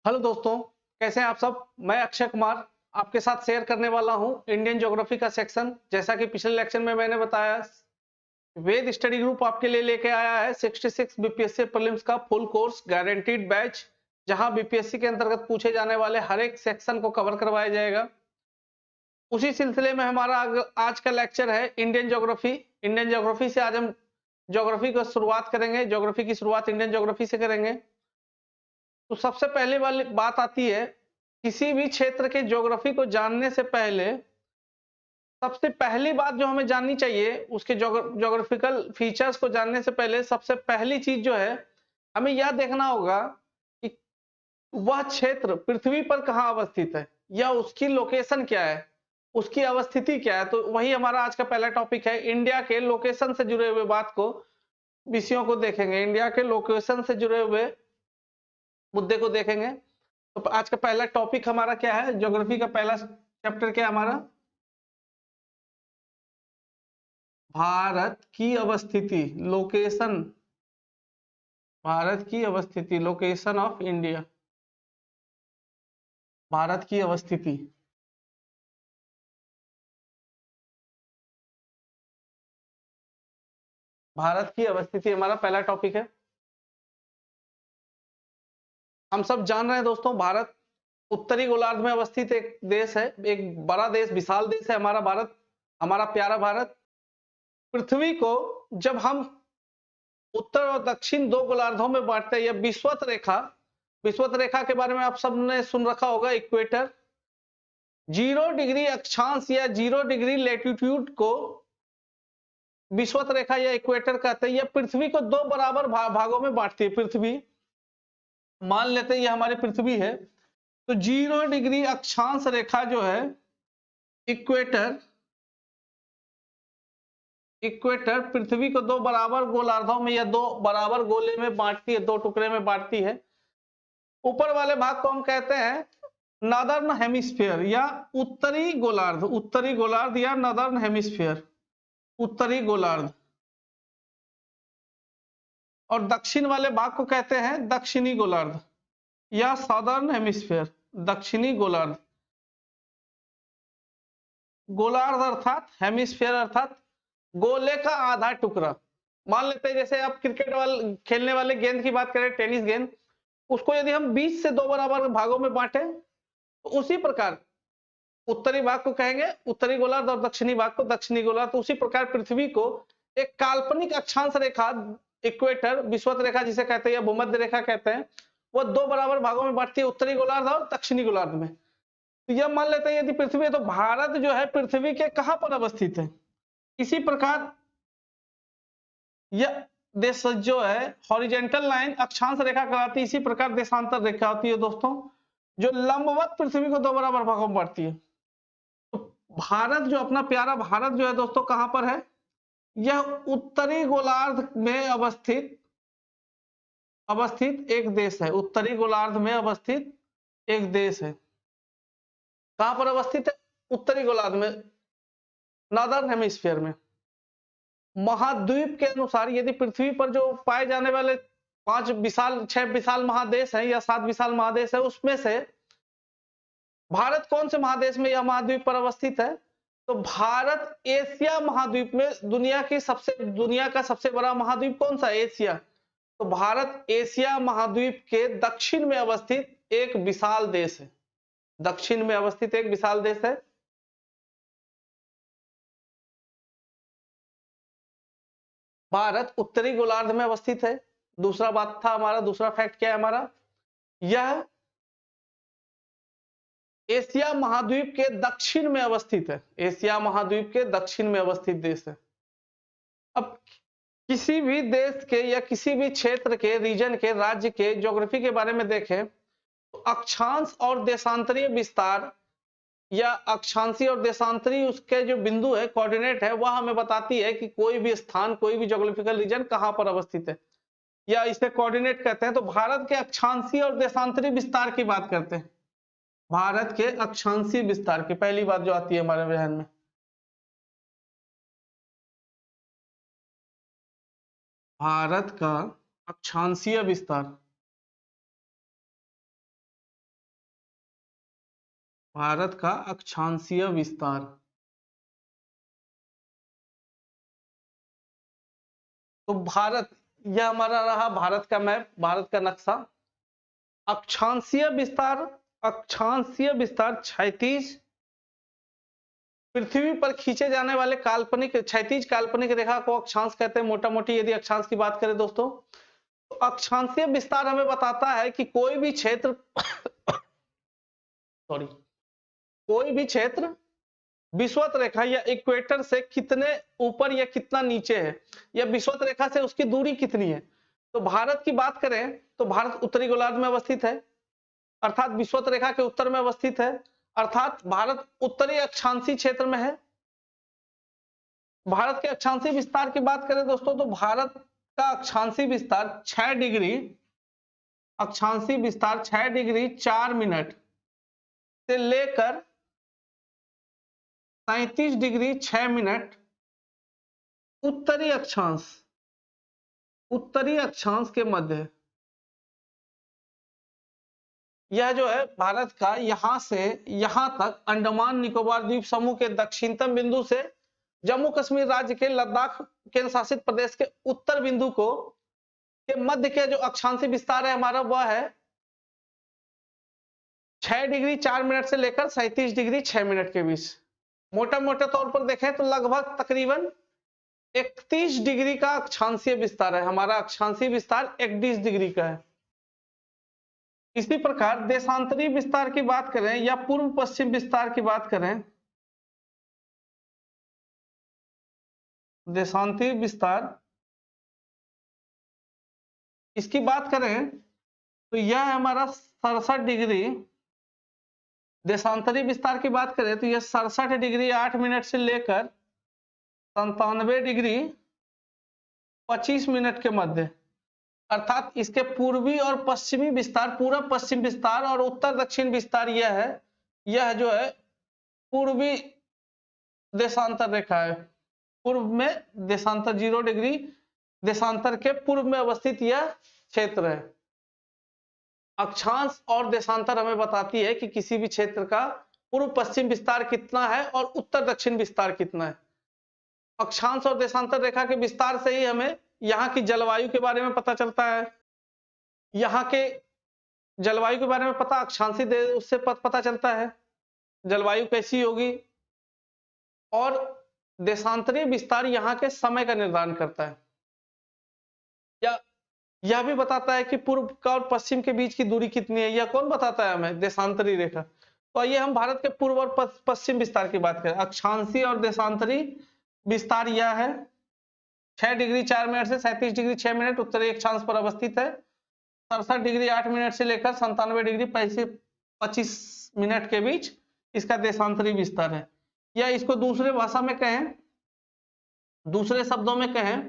Hello दोस्तों, कैसे हैं आप सब। मैं अक्षय कुमार आपके साथ शेयर करने वाला हूं इंडियन ज्योग्राफी का सेक्शन। जैसा कि पिछले लेक्चर में मैंने बताया, वेद स्टडी ग्रुप आपके लिए लेके आया है 66 बीपीएससी प्रीलिम्स का फुल कोर्स गारंटीड बैच, जहां बीपीएससी के अंतर्गत पूछे जाने वाले हर एक सेक्शन को कवर करवाया जाएगा। उसी सिलसिले में हमारा आज का लेक्चर है इंडियन ज्योग्राफी। इंडियन ज्योग्राफी से आज हम ज्योग्राफी को शुरुआत करेंगे। ज्योग्राफी की शुरुआत इंडियन ज्योग्राफी से करेंगे। तो सबसे पहले वाली बात आती है, किसी भी क्षेत्र के ज्योग्राफी को जानने से पहले सबसे पहली बात जो हमें जाननी चाहिए, उसके ज्योग्राफिकल फीचर्स को जानने से पहले सबसे पहली चीज जो है, हमें यह देखना होगा कि वह क्षेत्र पृथ्वी पर कहां अवस्थित है या उसकी लोकेशन क्या है, उसकी अवस्थिति क्या है। तो वही हमारा आज का पहला टॉपिक है। इंडिया के लोकेशन से जुड़े हुए बात को, विषयों को देखेंगे। इंडिया के लोकेशन से जुड़े हुए मुद्दे को देखेंगे। तो आज का पहला टॉपिक हमारा क्या है, ज्योग्राफी का पहला चैप्टर क्या है हमारा, भारत की अवस्थिति, लोकेशन। भारत की अवस्थिति, लोकेशन ऑफ इंडिया। भारत की अवस्थिति। भारत की अवस्थिति हमारा पहला टॉपिक है। हम सब जान रहे हैं दोस्तों, भारत उत्तरी गोलार्ध में अवस्थित एक देश है, एक बड़ा देश, विशाल देश है हमारा भारत, हमारा प्यारा भारत। पृथ्वी को जब हम उत्तर और दक्षिण दो गोलार्धों में बांटते हैं, या विषुवत रेखा, विषुवत रेखा के बारे में आप सबने सुन रखा होगा, इक्वेटर। 0 डिग्री अक्षांश या 0 डिग्री लेटीट्यूड को विषुवत रेखा या इक्वेटर कहते हैं। यह पृथ्वी को दो बराबर भागों में बांटती है। पृथ्वी, मान लेते हैं ये हमारी पृथ्वी है, तो 0 डिग्री अक्षांश रेखा जो है, इक्वेटर, इक्वेटर पृथ्वी को दो बराबर गोलार्धों में या दो बराबर गोले में बांटती है, दो टुकड़े में बांटती है। ऊपर वाले भाग को हम कहते हैं नॉर्दर्न हेमिस्फीयर या उत्तरी गोलार्ध, उत्तरी गोलार्ध या नॉर्दर्न हेमिस्फीयर, उत्तरी गोलार्ध। और दक्षिण वाले भाग को कहते हैं दक्षिणी गोलार्ध या साउदर्न हेमिस्फीयर, दक्षिणी गोलार्ध। गोलार्ध अर्थात हेमिस्फीयर अर्थात गोले का आधा टुकड़ा। मान लेते हैं जैसे आप क्रिकेट वाले खेलने वाले गेंद की बात करें, टेनिस गेंद, उसको यदि हम 20 से दो बराबर भागों में बांटे, तो उसी प्रकार उत्तरी भाग को कहेंगे उत्तरी गोलार्ध और दक्षिणी भाग को दक्षिणी गोलार्ध। तो उसी प्रकार पृथ्वी को एक काल्पनिक अक्षांश रेखा, इक्वेटर, विषुवत रेखा जिसे कहते हैं या भूमध्य रेखा कहते हैं, वह दो बराबर भागों में बांटती है, उत्तरी गोलार्ध और दक्षिणी गोलार्ध में। तो यह मान लेते हैं यदि पृथ्वी है, तो भारत जो है पृथ्वी के कहां पर अवस्थित है। इसी प्रकार यह देश जो है हॉरिजेंटल लाइन, अक्षांश रेखा कहलाती है। इसी प्रकार देशांतर रेखा होती है दोस्तों, जो लंबवत पृथ्वी को दो बराबर भागों में बांटती है। तो भारत जो, अपना प्यारा भारत जो है दोस्तों, कहां पर है, यह उत्तरी गोलार्ध में अवस्थित अवस्थित एक देश है। उत्तरी गोलार्ध में अवस्थित एक देश है। कहां पर अवस्थित है, उत्तरी गोलार्ध में, नॉर्दर्न हेमिस्फीयर में। महाद्वीप के अनुसार यदि पृथ्वी पर जो पाए जाने वाले छह विशाल महादेश हैं या 7 विशाल महादेश है, उसमें से भारत कौन से महादेश में, यह महाद्वीप पर अवस्थित है, तो भारत एशिया महाद्वीप में, दुनिया का सबसे बड़ा महाद्वीप कौन सा, एशिया। तो भारत एशिया महाद्वीप के दक्षिण में अवस्थित एक विशाल देश है, दक्षिण में अवस्थित एक विशाल देश है। भारत उत्तरी गोलार्ध में अवस्थित है। दूसरा बात था हमारा, दूसरा फैक्ट क्या है हमारा, यह एशिया महाद्वीप के दक्षिण में अवस्थित है। एशिया महाद्वीप के दक्षिण में अवस्थित देश है। अब किसी भी देश के या किसी भी क्षेत्र के, रीजन के, राज्य के ज्योग्राफी के बारे में देखें, तो अक्षांश और देशांतरीय विस्तार या अक्षांशीय और देशांतरी उसके जो बिंदु है, कोऑर्डिनेट है, वह हमें बताती है कि कोई भी स्थान, कोई भी ज्योग्राफिकल रीजन कहां पर अवस्थित है, या इसे कोऑर्डिनेट कहते हैं। तो भारत के अक्षांशीय और देशांतरी विस्तार की बात करते हैं। भारत के अक्षांशीय विस्तार की पहली बात जो आती है हमारे जहन में, भारत का अक्षांशीय विस्तार। भारत का अक्षांशीय विस्तार। तो भारत, यह हमारा रहा भारत का मैप, भारत का नक्शा। अक्षांशीय विस्तार, अक्षांशीय विस्तार क्षैतिज पृथ्वी पर खींचे जाने वाले काल्पनिक, क्षैतिज काल्पनिक रेखा को अक्षांश कहते हैं मोटा मोटी। यदि अक्षांश की बात करें दोस्तों, तो अक्षांशीय विस्तार हमें बताता है कि कोई भी क्षेत्र सॉरी कोई भी क्षेत्र विषुवत रेखा या इक्वेटर से कितने ऊपर या कितना नीचे है, या विषुवत रेखा से उसकी दूरी कितनी है। तो भारत की बात करें तो भारत उत्तरी गोलार्ध में अवस्थित है, अर्थात विषुवत रेखा के उत्तर में अवस्थित है, अर्थात भारत उत्तरी अक्षांशीय क्षेत्र में है। भारत के अक्षांशीय विस्तार की बात करें दोस्तों, तो भारत का अक्षांशीय विस्तार 6 डिग्री, अक्षांशीय विस्तार 6 डिग्री 4 मिनट से लेकर 37 डिग्री 6 मिनट उत्तरी अक्षांश, उत्तरी अक्षांश के मध्य। यह जो है भारत का यहां से यहां तक अंडमान निकोबार द्वीप समूह के दक्षिणतम बिंदु से जम्मू कश्मीर राज्य के लद्दाख केंद्र शासित प्रदेश के उत्तर बिंदु को के मध्य के जो अक्षांशीय विस्तार है हमारा, वह है 6 डिग्री 4 मिनट से लेकर 37 डिग्री 6 मिनट के बीच। मोटा मोटे तौर पर देखें तो लगभग तकरीबन 31 डिग्री का अक्षांशीय विस्तार है। हमारा अक्षांशीय विस्तार 31 डिग्री का है। इसी प्रकार देशांतरी विस्तार की बात करें या पूर्व पश्चिम विस्तार की बात करें, देशांतरी विस्तार इसकी बात करें तो यह है हमारा 67 डिग्री। देशांतरी विस्तार की बात करें तो यह 67 डिग्री 8 मिनट से लेकर 97 डिग्री 25 मिनट के मध्य, अर्थात इसके पूर्वी और पश्चिमी विस्तार, पूर्व पश्चिम विस्तार और उत्तर दक्षिण विस्तार यह है। यह जो है पूर्वी देशांतर रेखा है, पूर्व में देशांतर 0 डिग्री देशांतर के पूर्व में अवस्थित यह क्षेत्र है। अक्षांश और देशांतर हमें बताती है कि किसी भी क्षेत्र का पूर्व पश्चिम विस्तार कितना है और उत्तर दक्षिण विस्तार कितना है। अक्षांश और देशांतर रेखा के विस्तार से ही हमें यहाँ की जलवायु के बारे में पता चलता है। यहाँ के जलवायु के बारे में पता अक्षांशीय उससे पता चलता है जलवायु कैसी होगी, और देशांतरीय विस्तार यहाँ के समय का निर्धारण करता है, या यह भी बताता है कि पूर्व का और पश्चिम के बीच की दूरी कितनी है। यह कौन बताता है हमें? देशांतरी रेखा। तो आइए हम भारत के पूर्व और पश्चिम विस्तार की बात करें। अक्षांशीय और देशांतरी विस्तार यह है 6 डिग्री 4 मिनट से 37 डिग्री 6 मिनट उत्तरी अक्षांश पर अवस्थित है। 67 डिग्री 8 मिनट से लेकर 97 डिग्री 25 मिनट के बीच इसका देशांतरी विस्तार है। या इसको दूसरे भाषा में कहें, दूसरे शब्दों में कहें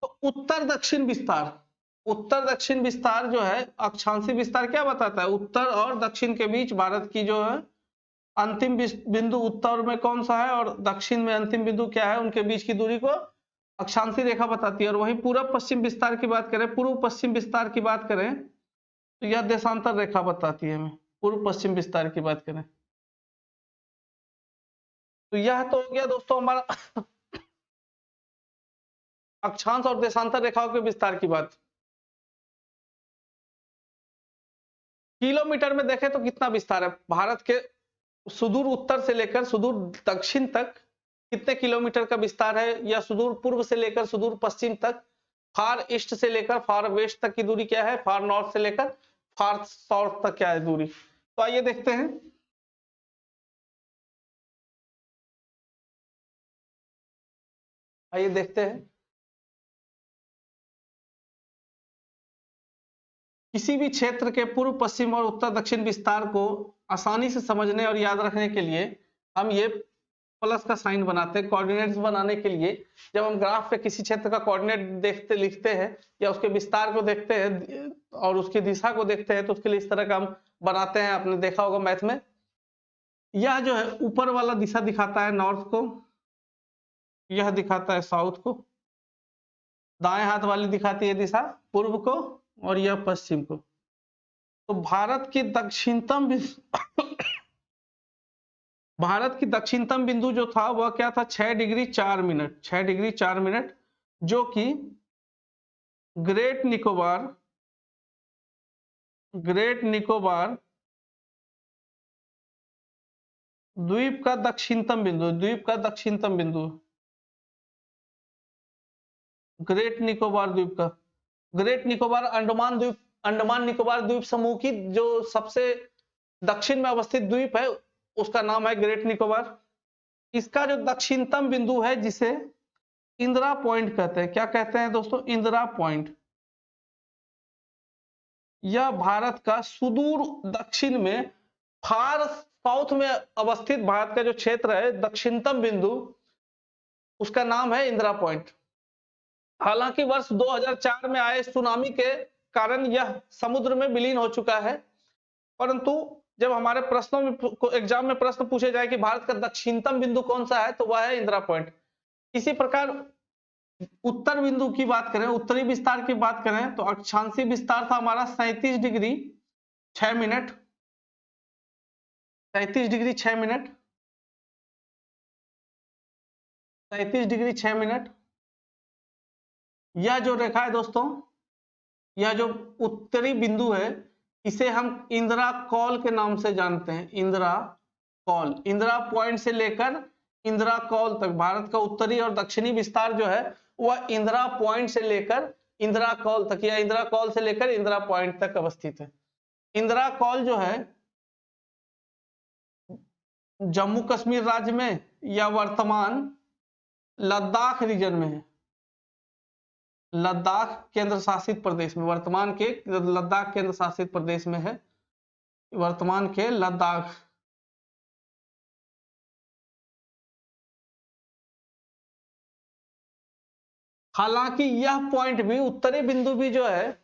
तो उत्तर दक्षिण विस्तार। उत्तर दक्षिण विस्तार जो है अक्षांशीय विस्तार क्या बताता है? उत्तर और दक्षिण के बीच भारत की जो है अंतिम बिंदु उत्तर में कौन सा है और दक्षिण में अंतिम बिंदु क्या है, उनके बीच की दूरी को अक्षांशीय रेखा बताती है। और वही पूर्व पश्चिम विस्तार की बात करें, पूर्व पश्चिम विस्तार की बात करें तो यह देशांतर रेखा बताती है हमें। पूर्व पश्चिम विस्तार की बात करें तो यह तो हो गया दोस्तों हमारा अक्षांश और देशांतर रेखाओं के विस्तार की बात। किलोमीटर में देखें तो कितना विस्तार है भारत के सुदूर उत्तर से लेकर सुदूर दक्षिण तक, कितने किलोमीटर का विस्तार है, या सुदूर पूर्व से लेकर सुदूर पश्चिम तक, फार ईस्ट से लेकर फार वेस्ट तक की दूरी क्या है, फार नॉर्थ से लेकर फार साउथ तक क्या है दूरी। तो आइए देखते हैं। आइए देखते हैं किसी भी क्षेत्र के पूर्व पश्चिम और उत्तर दक्षिण विस्तार को आसानी से समझने और याद रखने के लिए हम ये प्लस का साइन बनाते हैं कोऑर्डिनेट्स बनाने के लिए। जब हम ग्राफ पे किसी क्षेत्र का कोऑर्डिनेट देखते लिखते हैं या उसके विस्तार को देखते हैं और उसकी दिशा को देखते हैं तो उसके लिए इस तरह का हम बनाते हैं। आपने देखा होगा मैथ में, यह जो है ऊपर वाला दिशा दिखाता है नॉर्थ को, यह दिखाता है साउथ को, दाएं हाथ वाली दिखाती है दिशा पूर्व को और यह पश्चिम को। तो भारत की दक्षिणतम भारत की दक्षिणतम बिंदु जो था वह क्या था, 6 डिग्री 4 मिनट, 6 डिग्री 4 मिनट, जो कि ग्रेट निकोबार, ग्रेट निकोबार द्वीप का दक्षिणतम बिंदु, द्वीप का दक्षिणतम बिंदु, ग्रेट निकोबार द्वीप का, ग्रेट निकोबार अंडमान द्वीप, अंडमान निकोबार द्वीप समूह की जो सबसे दक्षिण में अवस्थित द्वीप है उसका नाम है ग्रेट निकोबार। इसका जो दक्षिणतम बिंदु है जिसे इंदिरा पॉइंट कहते हैं, क्या कहते हैं दोस्तों, इंदिरा पॉइंट। यह भारत का सुदूर दक्षिण में, फार साउथ में अवस्थित भारत का जो क्षेत्र है दक्षिणतम बिंदु, उसका नाम है इंदिरा पॉइंट। हालांकि वर्ष 2004 में आए सुनामी के कारण यह समुद्र में विलीन हो चुका है, परंतु जब हमारे प्रश्नों में एग्जाम में प्रश्न पूछे जाए कि भारत का दक्षिणतम बिंदु कौन सा है, तो वह है इंदिरा पॉइंट। इसी प्रकार उत्तर बिंदु की बात करें, उत्तरी विस्तार की बात करें, तो अक्षांशीय विस्तार था हमारा 37 degree 6 minute, 37 degree 6 minute, 37 degree 6 minute. यह जो रेखा है दोस्तों, यह जो उत्तरी बिंदु है, इसे हम इंदिरा कॉल के नाम से जानते हैं, इंदिरा कॉल। इंदिरा पॉइंट से लेकर इंदिरा कॉल तक भारत का उत्तरी और दक्षिणी विस्तार जो है वह इंदिरा पॉइंट से लेकर इंदिरा कॉल तक, या इंदिरा कॉल से लेकर इंदिरा पॉइंट तक अवस्थित है। इंदिरा कॉल जो है जम्मू कश्मीर राज्य में या वर्तमान लद्दाख रीजन में है, लद्दाख केंद्र शासित प्रदेश में, वर्तमान के लद्दाख केंद्र शासित प्रदेश में है, वर्तमान के लद्दाख। हालांकि यह पॉइंट भी, उत्तरी बिंदु भी जो है,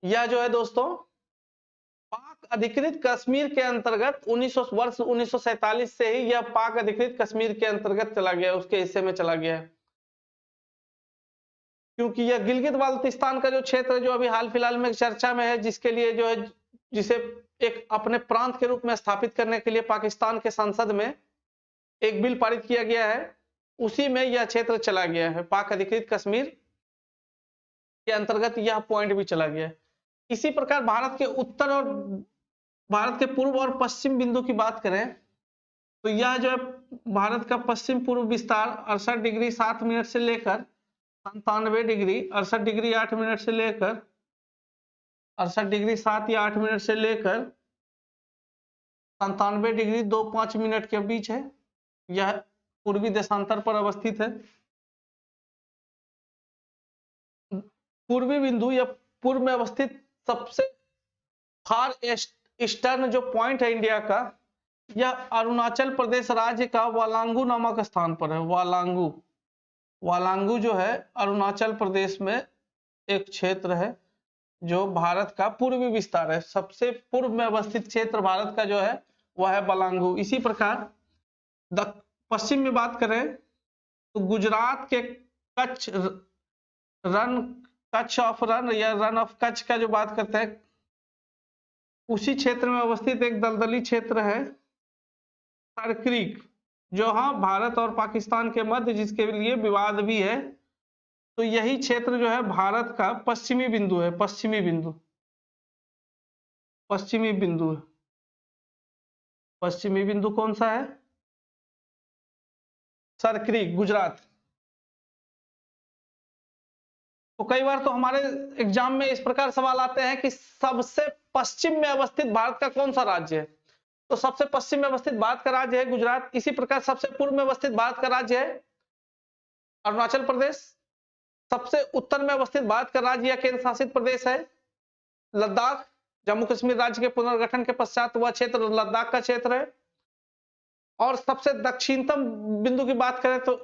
यह जो है दोस्तों पाक अधिकृत कश्मीर के अंतर्गत 1947 से ही यह पाक अधिकृत कश्मीर के अंतर्गत चला गया, उसके हिस्से में चला गया है, क्योंकि यह गिलगित बाल्टिस्तान का जो क्षेत्र है जो अभी हाल फिलहाल में चर्चा में है, जिसके लिए जो है, जिसे एक अपने प्रांत के रूप में स्थापित करने के लिए पाकिस्तान के संसद में एक बिल पारित किया गया है, उसी में यह क्षेत्र चला गया है, पाक अधिकृत कश्मीर के अंतर्गत यह पॉइंट भी चला गया है। इसी प्रकार भारत के उत्तर और भारत के पूर्व और पश्चिम बिंदु की बात करें, तो यह जो है भारत का पश्चिम पूर्व विस्तार 68 डिग्री 7 मिनट से लेकर 97 डिग्री 68 डिग्री 8 मिनट से लेकर 68 डिग्री 7 या 8 मिनट से लेकर 97 डिग्री 25 मिनट के बीच है। यह पूर्वी देशांतर पर अवस्थित है। पूर्वी बिंदु या पूर्व में अवस्थित सबसे फार ईस्टर्न जो पॉइंट है इंडिया का, यह अरुणाचल प्रदेश राज्य का वालांगू नामक स्थान पर है। वालांगू, वालांगू जो है अरुणाचल प्रदेश में एक क्षेत्र है जो भारत का पूर्वी विस्तार है। सबसे पूर्व में अवस्थित क्षेत्र भारत का जो है वह है वालांगू। इसी प्रकार पश्चिम में बात करें तो गुजरात के Kutch run, Kutch of run या रन ऑफ कच्छ का जो बात करते हैं, उसी क्षेत्र में अवस्थित एक दलदली क्षेत्र है सरक्रीक, जो हाँ भारत और पाकिस्तान के मध्य जिसके लिए विवाद भी है। तो यही क्षेत्र जो है भारत का पश्चिमी बिंदु है, पश्चिमी बिंदु, पश्चिमी बिंदु है। पश्चिमी बिंदु कौन सा है? सरक्रीक, गुजरात। तो कई बार तो हमारे एग्जाम में इस प्रकार सवाल आते हैं कि सबसे पश्चिम में अवस्थित भारत का कौन सा राज्य है, तो सबसे पश्चिम में अवस्थित भारत का राज्य है गुजरात। इसी प्रकार सबसे पूर्व में अवस्थित भारत का राज्य है अरुणाचल प्रदेश। सबसे उत्तर में अवस्थित भारत का राज्य या केंद्र शासित प्रदेश है लद्दाख। जम्मू कश्मीर राज्य के पुनर्गठन के पश्चात वह क्षेत्र लद्दाख का क्षेत्र है। और सबसे दक्षिणतम बिंदु की बात करें तो,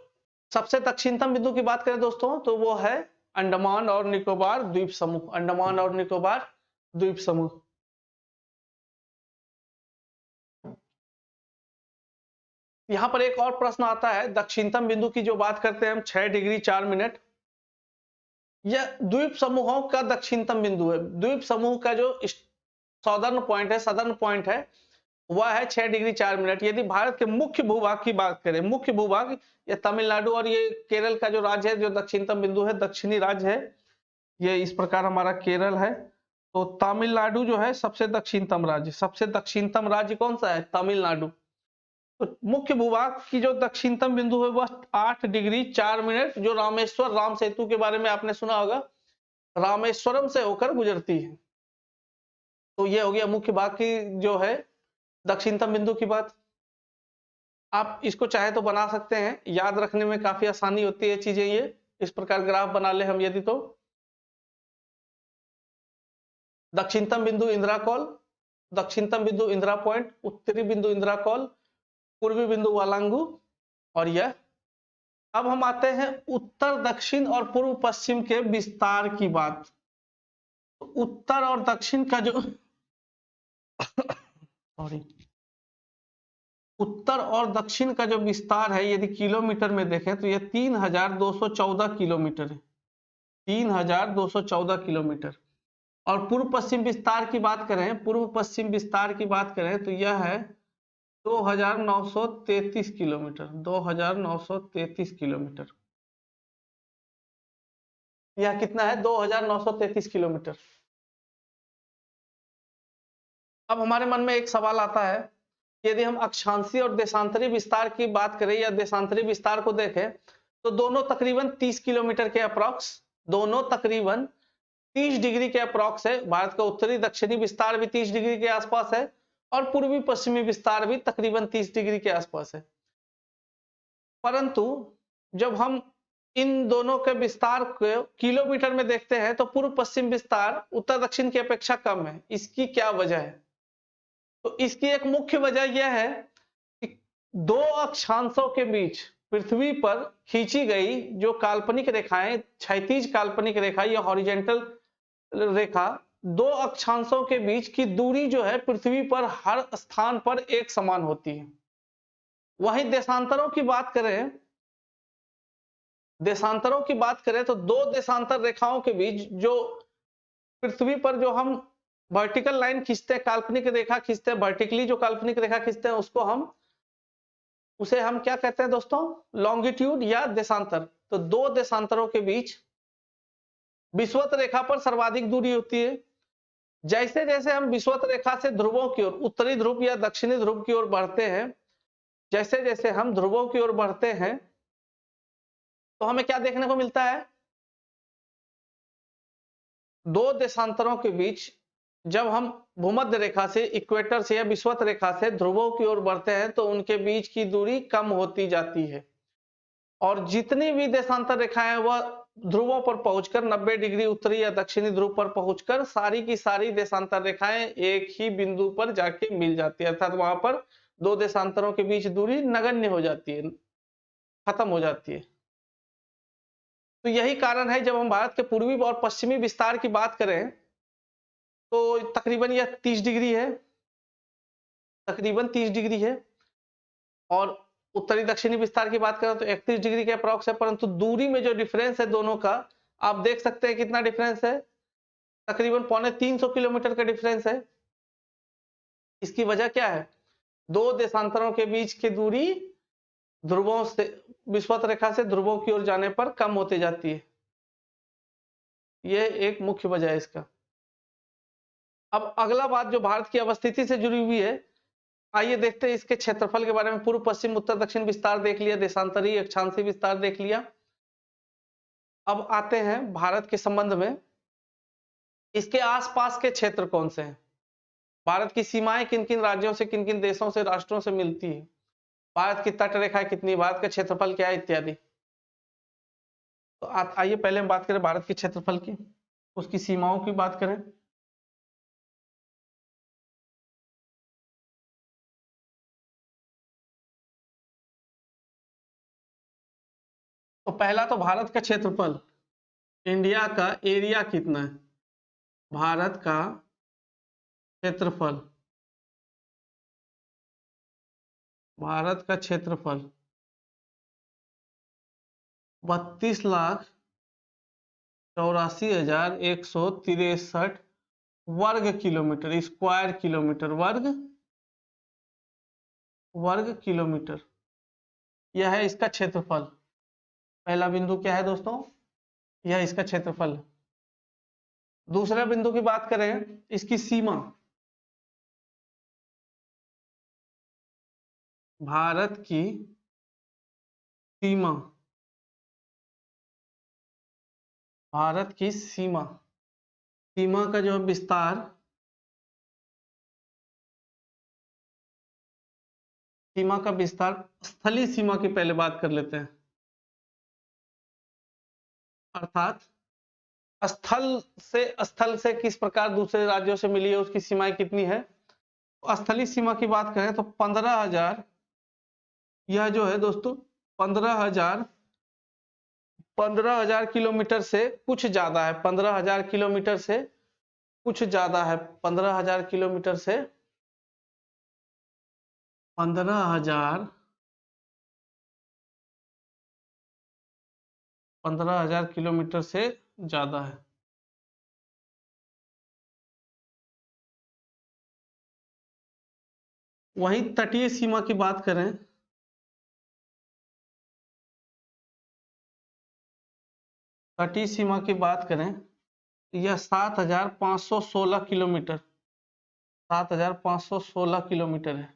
सबसे दक्षिणतम बिंदु की बात करें दोस्तों तो वो है अंडमान और निकोबार द्वीप समूह, अंडमान और निकोबार द्वीप समूह। यहां पर एक और प्रश्न आता है, दक्षिणतम बिंदु की जो बात करते हैं हम 6 डिग्री 4 मिनट, यह द्वीप समूहों का दक्षिणतम बिंदु है। द्वीप समूह का जो सदर्न पॉइंट है, सदर्न पॉइंट है, वह है 6 डिग्री 4 मिनट। यदि भारत के मुख्य भूभाग की बात करें, मुख्य भूभाग, ये तमिलनाडु और ये केरल का जो राज्य है, जो दक्षिणतम बिंदु है, दक्षिणी राज्य है, ये इस प्रकार हमारा केरल है। तो तमिलनाडु जो है सबसे दक्षिणतम राज्य, सबसे दक्षिणतम राज्य कौन सा है? तमिलनाडु। तो मुख्य भूभाग की जो दक्षिणतम बिंदु है वह 8 डिग्री 4 मिनट, जो रामेश्वर राम सेतु के बारे में आपने सुना होगा, रामेश्वरम से होकर गुजरती है। तो ये हो गया मुख्य भाग की जो है दक्षिणतम बिंदु की बात। आप इसको चाहे तो बना सकते हैं, याद रखने में काफी आसानी होती है चीजें। ये इस प्रकार ग्राफ बना ले हम यदि, तो दक्षिणतम बिंदु इंदिरा कॉल, दक्षिणतम बिंदु इंदिरा पॉइंट, उत्तरी बिंदु इंदिरा कॉल, पूर्वी बिंदु वालांगू, और यह। अब हम आते हैं उत्तर दक्षिण और पूर्व पश्चिम के विस्तार की बात। उत्तर और दक्षिण का जो सॉरी, उत्तर और दक्षिण का जो विस्तार है, यदि किलोमीटर में देखें तो यह 3214 किलोमीटर है, 3214 किलोमीटर। और पूर्व पश्चिम विस्तार की बात करें, पूर्व पश्चिम विस्तार की बात करें तो यह है 2933 किलोमीटर, 2933 किलोमीटर। यह कितना है? 2933 किलोमीटर। अब हमारे मन में एक सवाल आता है, यदि हम अक्षांशीय और देशांतरी विस्तार की बात करें या देशांतरी विस्तार को देखें, तो दोनों तकरीबन 30 किलोमीटर के अप्रॉक्स, दोनों तकरीबन 30 डिग्री के अप्रॉक्स है। भारत का उत्तरी दक्षिणी विस्तार भी 30 डिग्री के आसपास है, और पूर्वी पश्चिमी विस्तार भी तकरीबन 30 डिग्री के आसपास है। परंतु जब हम इन दोनों के विस्तार को किलोमीटर में देखते हैं, तो पूर्व पश्चिम विस्तार उत्तर दक्षिण की अपेक्षा कम है। इसकी क्या वजह है? तो इसकी एक मुख्य वजह यह है कि दो अक्षांशों के बीच पृथ्वी पर खींची गई जो काल्पनिक रेखाएं, क्षैतिज काल्पनिक रेखा या हॉरिजेंटल रेखा, दो अक्षांशों के बीच की दूरी जो है पृथ्वी पर हर स्थान पर एक समान होती है। वहीं देशांतरों की बात करें, देशांतरों की बात करें तो दो देशांतर रेखाओं के बीच जो पृथ्वी पर जो हम वर्टिकल लाइन खींचते हैं, काल्पनिक रेखा खींचते हैं, वर्टिकली जो काल्पनिक रेखा खींचते हैं, उसको हम, उसे हम क्या कहते हैं दोस्तों? लॉन्गिट्यूड या देशांतर। तो दो देशांतरों के बीच विषुवत रेखा पर सर्वाधिक दूरी होती है। जैसे जैसे हम विषुवत रेखा से ध्रुवों की ओर, उत्तरी ध्रुव या दक्षिणी ध्रुव की ओर बढ़ते हैं, जैसे जैसे हम ध्रुवों की ओर बढ़ते हैं, तो हमें क्या देखने को मिलता है? दो देशांतरों के बीच जब हम भूमध्य रेखा से, इक्वेटर से या विषुवत रेखा से ध्रुवों की ओर बढ़ते हैं, तो उनके बीच की दूरी कम होती जाती है। और जितनी भी देशांतर रेखाएं वह ध्रुवों पर पहुंचकर 90 डिग्री उत्तरी या दक्षिणी ध्रुव पर पहुंचकर सारी की सारी देशांतर रेखाएं एक ही बिंदु पर जाके मिल जाती है, अर्थात वहां पर दो देशांतरों के बीच दूरी नगण्य हो जाती है, खत्म हो जाती है। तो यही कारण है, जब हम भारत के पूर्वी और पश्चिमी विस्तार की बात करें तो तकरीबन यह 30 डिग्री है, तकरीबन 30 डिग्री है। और उत्तरी दक्षिणी विस्तार की बात करें तो 31 डिग्री के अप्रॉक्स है। परंतु दूरी में जो डिफरेंस है दोनों का, आप देख सकते हैं कितना डिफरेंस है, तकरीबन 350 किलोमीटर का डिफरेंस है। इसकी वजह क्या है? दो देशांतरों के बीच की दूरी ध्रुवों से, विषुवत रेखा से ध्रुवों की ओर जाने पर कम होती जाती है। यह एक मुख्य वजह है इसका। अब अगला बात जो भारत की अवस्थिति से जुड़ी हुई है, आइए देखते हैं इसके क्षेत्रफल के बारे में। पूर्व पश्चिम उत्तर दक्षिण विस्तार देख लिया, देशांतरी अक्षांशीय विस्तार देख लिया। अब आते हैं भारत के संबंध में, इसके आसपास के क्षेत्र कौन से हैं? भारत की सीमाएं किन किन राज्यों से, किन किन देशों से, राष्ट्रों से मिलती है? भारत की तट रेखा कितनी, भारत का क्षेत्रफल क्या है, इत्यादि। तो आइए पहले हम बात करें भारत के क्षेत्रफल की, उसकी सीमाओं की बात करें। तो पहला तो भारत का क्षेत्रफल, इंडिया का एरिया कितना है? भारत का क्षेत्रफल, भारत का क्षेत्रफल 32,84,163 वर्ग किलोमीटर, स्क्वायर किलोमीटर वर्ग वर्ग किलोमीटर। यह है इसका क्षेत्रफल। पहला बिंदु क्या है दोस्तों? यह इसका क्षेत्रफल है। दूसरा बिंदु की बात करें, इसकी सीमा, भारत की सीमा, भारत की सीमा, सीमा का जो विस्तार, सीमा का विस्तार, स्थलीय सीमा की पहले बात कर लेते हैं। अर्थात स्थल से किस प्रकार दूसरे राज्यों से मिली है, उसकी सीमाएं कितनी है। स्थलीय सीमा की बात करें तो 15,000, यह जो है दोस्तों 15,000 किलोमीटर से कुछ ज्यादा है। 15,000 किलोमीटर से कुछ ज्यादा है। 15,000 किलोमीटर से 15,000 किलोमीटर से ज्यादा है। वहीं तटीय सीमा की बात करें, तटीय सीमा की बात करें, यह 7,516 किलोमीटर, 7,516 किलोमीटर है।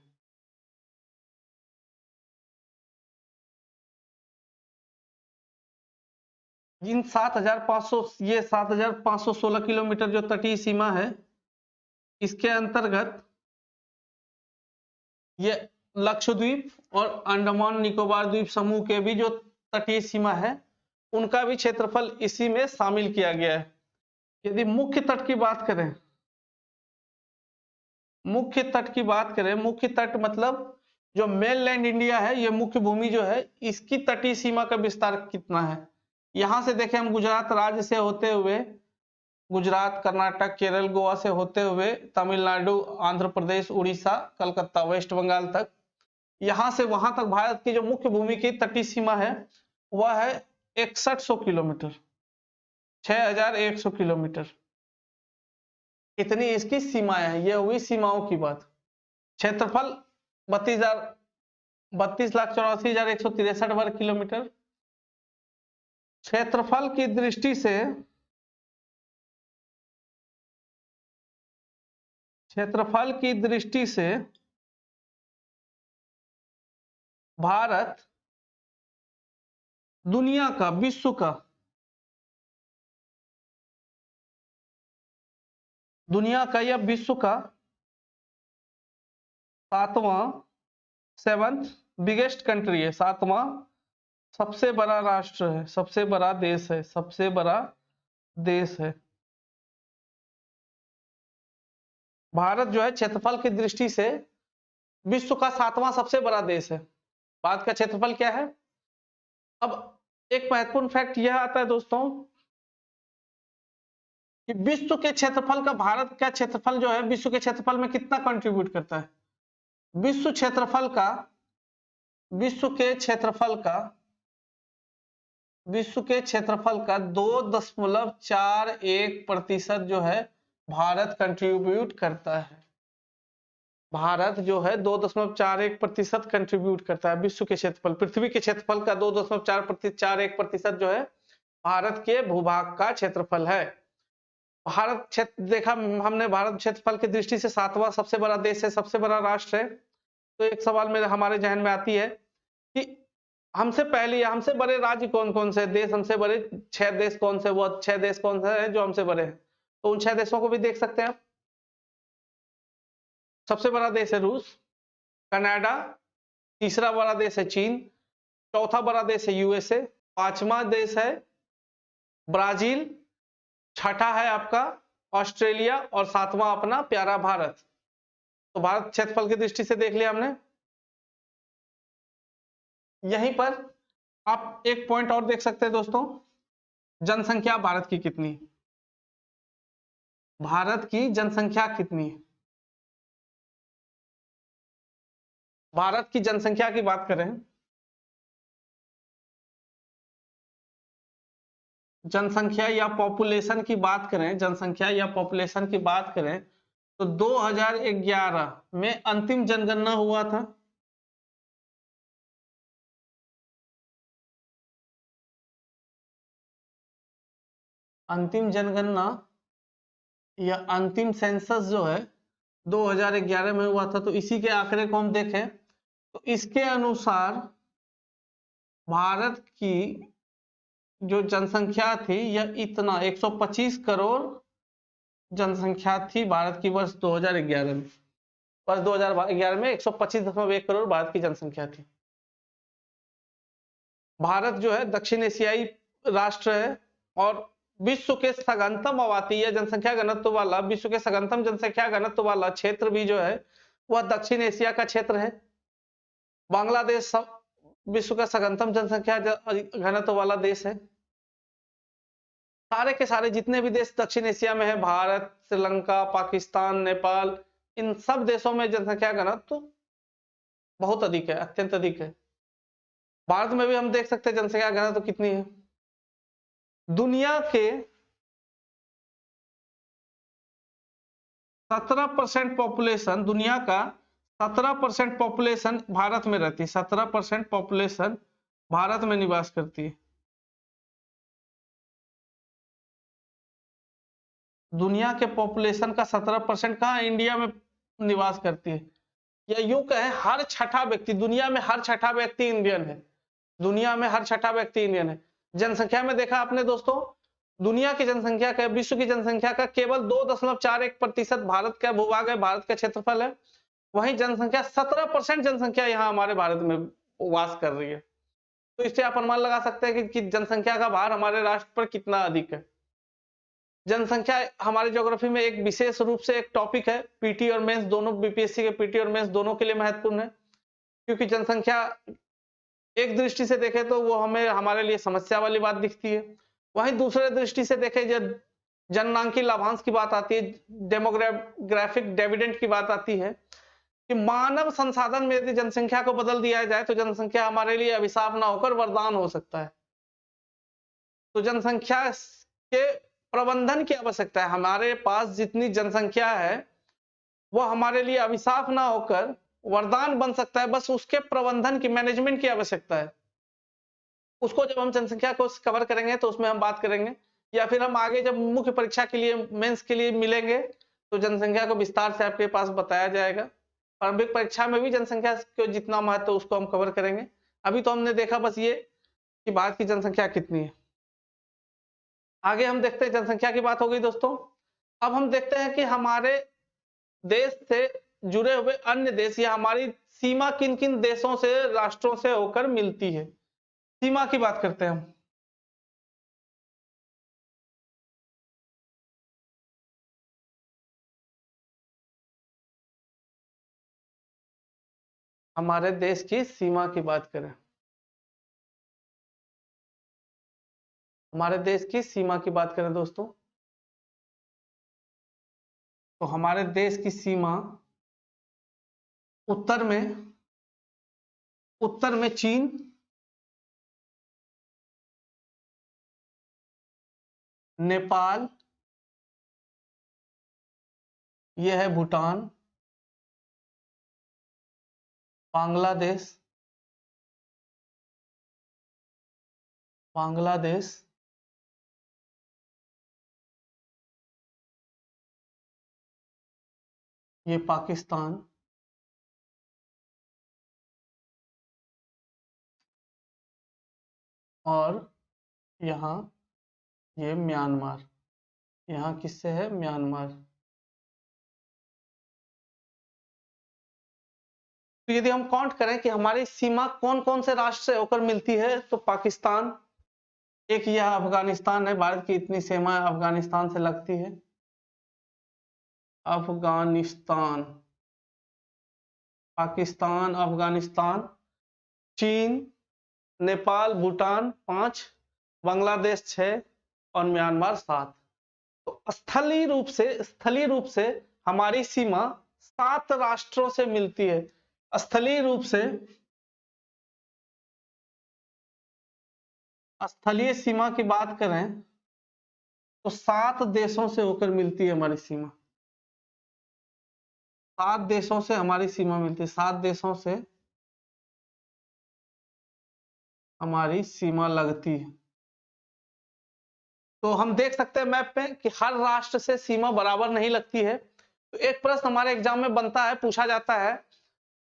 इन 7,500, ये 7,516 किलोमीटर जो तटीय सीमा है, इसके अंतर्गत ये लक्षद्वीप और अंडमान निकोबार द्वीप समूह के भी जो तटीय सीमा है, उनका भी क्षेत्रफल इसी में शामिल किया गया है। यदि मुख्य तट की बात करें, मुख्य तट की बात करें, मुख्य तट मतलब जो मेनलैंड इंडिया है, ये मुख्य भूमि जो है, इसकी तटीय सीमा का विस्तार कितना है। यहां से देखें हम, गुजरात राज्य से होते हुए, गुजरात, कर्नाटक, केरल, गोवा से होते हुए तमिलनाडु, आंध्र प्रदेश, उड़ीसा, कलकत्ता, वेस्ट बंगाल तक, यहां से वहां तक भारत की जो मुख्य भूमि की तटीय सीमा है वह है 6100 किलोमीटर, 6100 किलोमीटर। इतनी इसकी सीमाएं हैं। यह हुई सीमाओं की बात। क्षेत्रफल 32,84,163 वर्ग किलोमीटर। क्षेत्रफल की दृष्टि से, क्षेत्रफल की दृष्टि से भारत दुनिया का, विश्व का, दुनिया का या विश्व का 7वां बिगेस्ट कंट्री है, 7वां सबसे बड़ा राष्ट्र है, सबसे बड़ा देश है, सबसे बड़ा देश है। भारत जो है क्षेत्रफल की दृष्टि से विश्व का 7वां सबसे बड़ा देश है। भारत का क्षेत्रफल क्या है? अब एक महत्वपूर्ण फैक्ट यह आता है दोस्तों कि विश्व के क्षेत्रफल का भारत का क्षेत्रफल जो है, विश्व के क्षेत्रफल में कितना कंट्रीब्यूट करता है। विश्व क्षेत्रफल का, विश्व के क्षेत्रफल का, विश्व के क्षेत्रफल का 2.41% जो है भारत कंट्रीब्यूट करता है। भारत जो है 2.41% कंट्रीब्यूट करता है विश्व के क्षेत्रफल, पृथ्वी के क्षेत्रफल का 2.41% जो है भारत के भूभाग का क्षेत्रफल है। भारत क्षेत्र देखा हमने, भारत क्षेत्रफल की दृष्टि से 7वां सबसे बड़ा देश है, सबसे बड़ा राष्ट्र है। तो एक सवाल मेरे हमारे जहन में आती है कि हमसे पहले या हमसे बड़े राज्य कौन कौन से देश, हमसे बड़े 6 देश कौन से, वो 6 देश कौन से हैं जो हमसे बड़े हैं। तो उन 6 देशों को भी देख सकते हैं। सबसे बड़ा देश है रूस, कनाडा, तीसरा बड़ा देश है चीन, चौथा बड़ा देश है यूएसए, 5वां देश है ब्राजील, छठा है आपका ऑस्ट्रेलिया और 7वां अपना प्यारा भारत। तो भारत क्षेत्रफल की दृष्टि से देख लिया हमने। यहीं पर आप एक पॉइंट और देख सकते हैं दोस्तों, जनसंख्या भारत की कितनी, भारत की जनसंख्या कितनी है। भारत की जनसंख्या की बात करें, जनसंख्या या पॉपुलेशन की बात करें, जनसंख्या या पॉपुलेशन की बात करें तो 2011 में अंतिम जनगणना हुआ था। अंतिम जनगणना या अंतिम सेंसस जो है 2011 में हुआ था, तो इसी के आंकड़े को हम देखें तो इसके अनुसार भारत की जो जनसंख्या थी यह इतना 125 करोड़ जनसंख्या थी भारत की वर्ष 2011 में। वर्ष 2011 में 125.1 करोड़ भारत की जनसंख्या थी। भारत जो है दक्षिण एशियाई राष्ट्र है और विश्व के सघनतम आबादी या जनसंख्या घनत्व वाला, विश्व के सघनतम जनसंख्या घनत्व वाला क्षेत्र भी जो है वह दक्षिण एशिया का क्षेत्र है। बांग्लादेश विश्व का सघनतम जनसंख्या घनत्व वाला देश है। सारे के सारे जितने भी देश दक्षिण एशिया में है, भारत, श्रीलंका, पाकिस्तान, नेपाल, इन सब देशों में जनसंख्या घनत्व बहुत अधिक है, अत्यंत अधिक है। भारत में भी हम देख सकते हैं जनसंख्या घनत्व कितनी है। दुनिया के 17% पॉपुलेशन, दुनिया का 17% पॉपुलेशन भारत में रहती है। 17% पॉपुलेशन भारत में निवास करती है। दुनिया के पॉपुलेशन का 17% कहाँ इंडिया में निवास करती है। या यूं कहें हर छठा व्यक्ति दुनिया में, हर छठा व्यक्ति इंडियन है। दुनिया में हर छठा व्यक्ति इंडियन है। जनसंख्या में देखा आपने दोस्तों, दुनिया की जनसंख्या का, विश्व की जनसंख्या का केवल 2.41% भारत का भूभाग है, भारत का क्षेत्रफल है। वहीं जनसंख्या 17% जनसंख्या यहाँ हमारे भारत में वास कर रही है। तो इससे आप अनुमान लगा सकते हैं कि जनसंख्या का भार हमारे राष्ट्र पर कितना अधिक है। जनसंख्या हमारे ज्योग्राफी में एक विशेष रूप से एक टॉपिक है। पीटी और मेंस दोनों, बीपीएससी के पीटी और मेंस दोनों के लिए महत्वपूर्ण है, क्योंकि जनसंख्या एक दृष्टि से देखें तो वो हमें, हमारे लिए समस्या वाली बात दिखती है। वहीं दूसरे दृष्टि से देखें जब जननांकी लाभांश की बात आती है, डेमोग्राफिक डिविडेंड की बात आती है कि मानव संसाधन में यदि जनसंख्या को बदल दिया जाए तो जनसंख्या हमारे लिए अभिशाप ना होकर वरदान हो सकता है। तो जनसंख्या के प्रबंधन की आवश्यकता है। हमारे पास जितनी जनसंख्या है वह हमारे लिए अभिशाप ना होकर वरदान बन सकता है, बस उसके प्रबंधन की, मैनेजमेंट की आवश्यकता है। उसको जब हम जनसंख्या को कवर करेंगे तो उसमें हम बात करेंगे, या फिर हम आगे जब मुख्य परीक्षा के लिए, मेंस के लिए मिलेंगे तो जनसंख्या को विस्तार से आपके पास बताया जाएगा। प्रारंभिक परीक्षा में भी जनसंख्या को जितना महत्व उसको हम कवर करेंगे। अभी तो हमने देखा बस ये कि भारत की जनसंख्या कितनी है। आगे हम देखते हैं, जनसंख्या की बात हो गई दोस्तों। अब हम देखते हैं कि हमारे देश से जुड़े हुए अन्य देश या हमारी सीमा किन किन देशों से, राष्ट्रों से होकर मिलती है। सीमा की बात करते हैं हम। हमारे देश की सीमा की बात करें, हमारे देश की सीमा की बात करें दोस्तों, तो हमारे देश की सीमा उत्तर में चीन, नेपाल, यह है भूटान, बांग्लादेश, ये पाकिस्तान, और यहाँ ये म्यांमार। यहाँ किससे है? म्यांमार। तो यदि हम काउंट करें कि हमारी सीमा कौन कौन से राष्ट्र से होकर मिलती है, तो पाकिस्तान, एक यह अफगानिस्तान है, भारत की इतनी सीमा अफगानिस्तान से लगती है। अफगानिस्तान, पाकिस्तान, अफगानिस्तान, चीन, नेपाल, भूटान 5, बांग्लादेश 6 और म्यांमार 7। तो स्थलीय रूप से हमारी सीमा 7 राष्ट्रों से मिलती है। स्थलीय रूप से, स्थलीय सीमा की बात करें तो 7 देशों से होकर मिलती है हमारी सीमा। 7 देशों से हमारी सीमा मिलती है, 7 देशों से हमारी सीमा लगती है। तो हम देख सकते हैं मैप पे कि हर राष्ट्र से सीमा बराबर नहीं लगती है। तो एक प्रश्न हमारे एग्जाम में बनता है, पूछा जाता है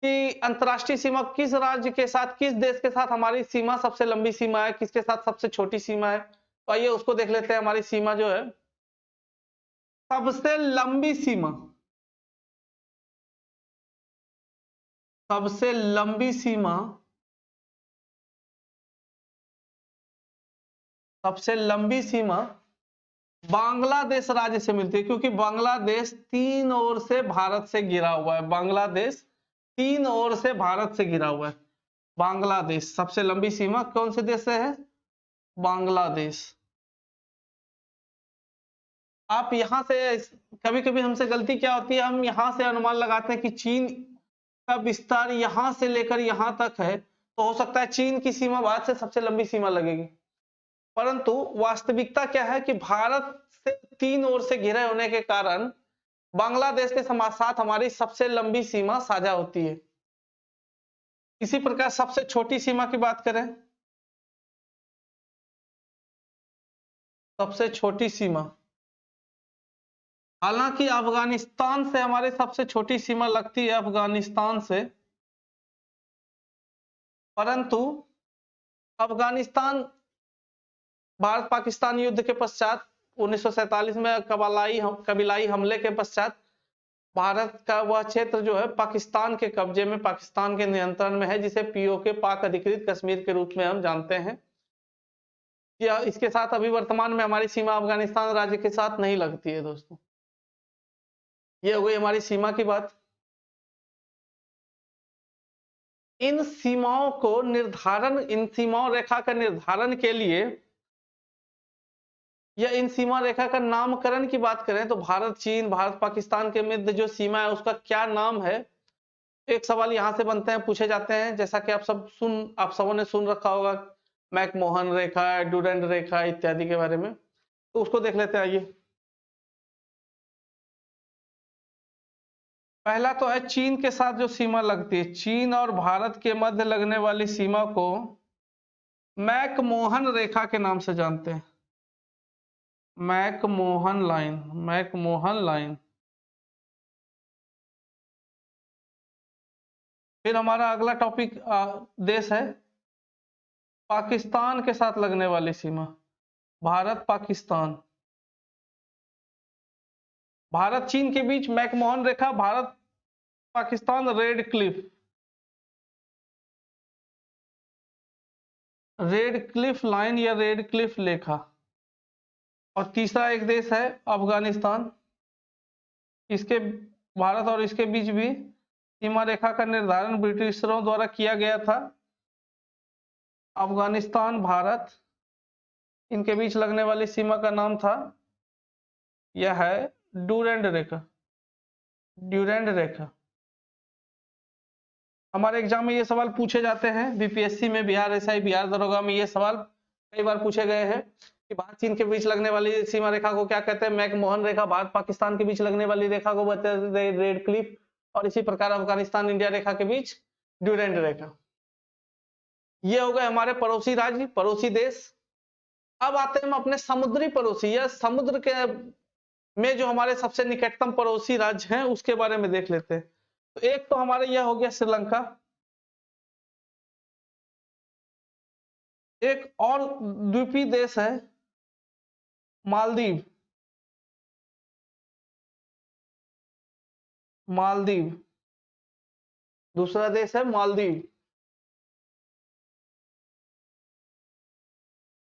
कि अंतर्राष्ट्रीय सीमा किस राज्य के साथ, किस देश के साथ हमारी सीमा सबसे लंबी सीमा है, किसके साथ सबसे छोटी सीमा है। तो आइए उसको देख लेते हैं। हमारी सीमा जो है, सबसे लंबी सीमा, सबसे लंबी सीमा, सबसे लंबी सीमा बांग्लादेश राज्य से मिलती है, क्योंकि बांग्लादेश तीन ओर से भारत से घिरा हुआ है। बांग्लादेश तीन ओर से भारत से घिरा हुआ है। बांग्लादेश सबसे लंबी सीमा कौन से देश से है? बांग्लादेश। आप यहां से, कभी कभी हमसे गलती क्या होती है, हम यहां से अनुमान लगाते हैं कि चीन का विस्तार यहां से लेकर यहां तक है, तो हो सकता है चीन की सीमा भारत से सबसे लंबी सीमा लगेगी। परंतु वास्तविकता क्या है कि भारत से तीन ओर से घिरे होने के कारण बांग्लादेश के साथ हमारी सबसे लंबी सीमा साझा होती है। इसी प्रकार सबसे छोटी सीमा की बात करें, सबसे छोटी सीमा, हालांकि अफगानिस्तान से हमारी सबसे छोटी सीमा लगती है, अफगानिस्तान से, परंतु अफगानिस्तान भारत पाकिस्तान युद्ध के पश्चात 1947 में कबीलाई हमले के पश्चात भारत का वह क्षेत्र जो है पाकिस्तान के कब्जे में, पाकिस्तान के नियंत्रण में है, जिसे पीओके, पाक अधिकृत कश्मीर के रूप में हम जानते हैं। या इसके साथ अभी वर्तमान में हमारी सीमा अफगानिस्तान राज्य के साथ नहीं लगती है दोस्तों। ये हो गई हमारी सीमा की बात। इन सीमाओं को निर्धारण, इन सीमाओं रेखा का निर्धारण के लिए या इन सीमा रेखा का नामकरण की बात करें तो भारत चीन, भारत पाकिस्तान के मध्य जो सीमा है उसका क्या नाम है? एक सवाल यहां से बनते हैं, पूछे जाते हैं, जैसा कि आप सबों ने सुन रखा होगा मैकमोहन रेखा, डूरेंट रेखा इत्यादि के बारे में, तो उसको देख लेते हैं। आइए, पहला तो है चीन के साथ जो सीमा लगती है, चीन और भारत के मध्य लगने वाली सीमा को मैकमोहन रेखा के नाम से जानते हैं। McMahon line, McMahon line. फिर हमारा अगला टॉपिक देश है पाकिस्तान के साथ लगने वाली सीमा, भारत पाकिस्तान। भारत चीन के बीच मैकमोहन रेखा, Bharat Pakistan Radcliffe, Radcliffe line या रेड क्लिफ रेखा। और तीसरा एक देश है अफगानिस्तान, इसके, भारत और इसके बीच भी सीमा रेखा का निर्धारण ब्रिटिशरों द्वारा किया गया था। अफगानिस्तान, भारत, इनके बीच लगने वाली सीमा का नाम था, यह है डूरेंट रेखा, ड्यूरेंट रेखा। हमारे एग्जाम में ये सवाल पूछे जाते हैं, बीपीएससी में, बिहार एसआई, बिहार दरोगा में ये सवाल कई बार पूछे गए हैं कि भारत चीन के बीच लगने वाली सीमा रेखा को क्या कहते हैं? मैकमोहन रेखा। भारत पाकिस्तान के बीच लगने वाली रेखा को बताते हैं रेड क्लिफ। और इसी प्रकार अफगानिस्तान इंडिया रेखा के बीच ड्यूरेंट रेखा। ये हो गए हमारे पड़ोसी राज्य, पड़ोसी देश। अब आते हैं हम अपने समुद्री पड़ोसी या समुद्र के में जो हमारे सबसे निकटतम पड़ोसी राज्य हैं उसके बारे में देख लेते हैं। तो एक तो हमारे यह हो गया श्रीलंका, एक और द्वीपीय देश है मालदीव, मालदीव, दूसरा देश है मालदीव।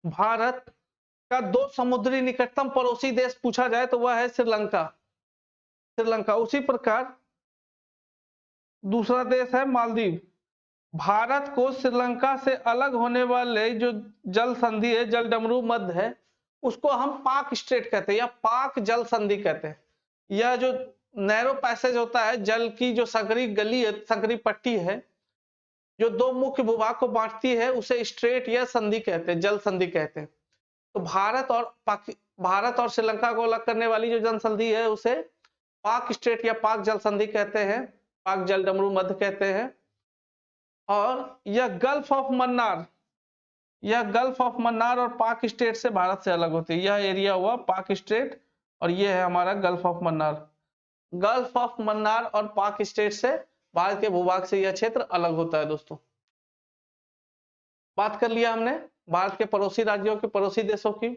भारत का दो समुद्री निकटतम पड़ोसी देश पूछा जाए तो वह है श्रीलंका, श्रीलंका। उसी प्रकार दूसरा देश है मालदीव। भारत को श्रीलंका से अलग होने वाले जो जल संधि है, जल डमरू मध्य है, उसको हम पाक स्ट्रेट कहते हैं या पाक जल संधि कहते हैं। यह जो नैरो पैसेज होता है, जल की जो संकरी गली है, संकरी पट्टी है, जो दो मुख्य भूभाग को बांटती है, उसे स्ट्रेट या संधि कहते हैं, जल संधि कहते हैं। तो भारत और श्रीलंका को अलग करने वाली जो जल संधि है उसे पाक स्ट्रेट या पाक जल संधि कहते हैं, पाक जल डमरू मध्य कहते हैं। और यह गल्फ ऑफ मन्नार, यह गल्फ ऑफ मन्नार और पाक स्टेट से भारत से अलग होती है। यह एरिया हुआ पाक स्टेट और यह है हमारा gulf of Mannar. Gulf of Mannar और पाक स्टेट से भारत के भूभाग से यह क्षेत्र अलग होता है दोस्तों। बात कर लिया हमने भारत के पड़ोसी राज्यों के, पड़ोसी देशों की।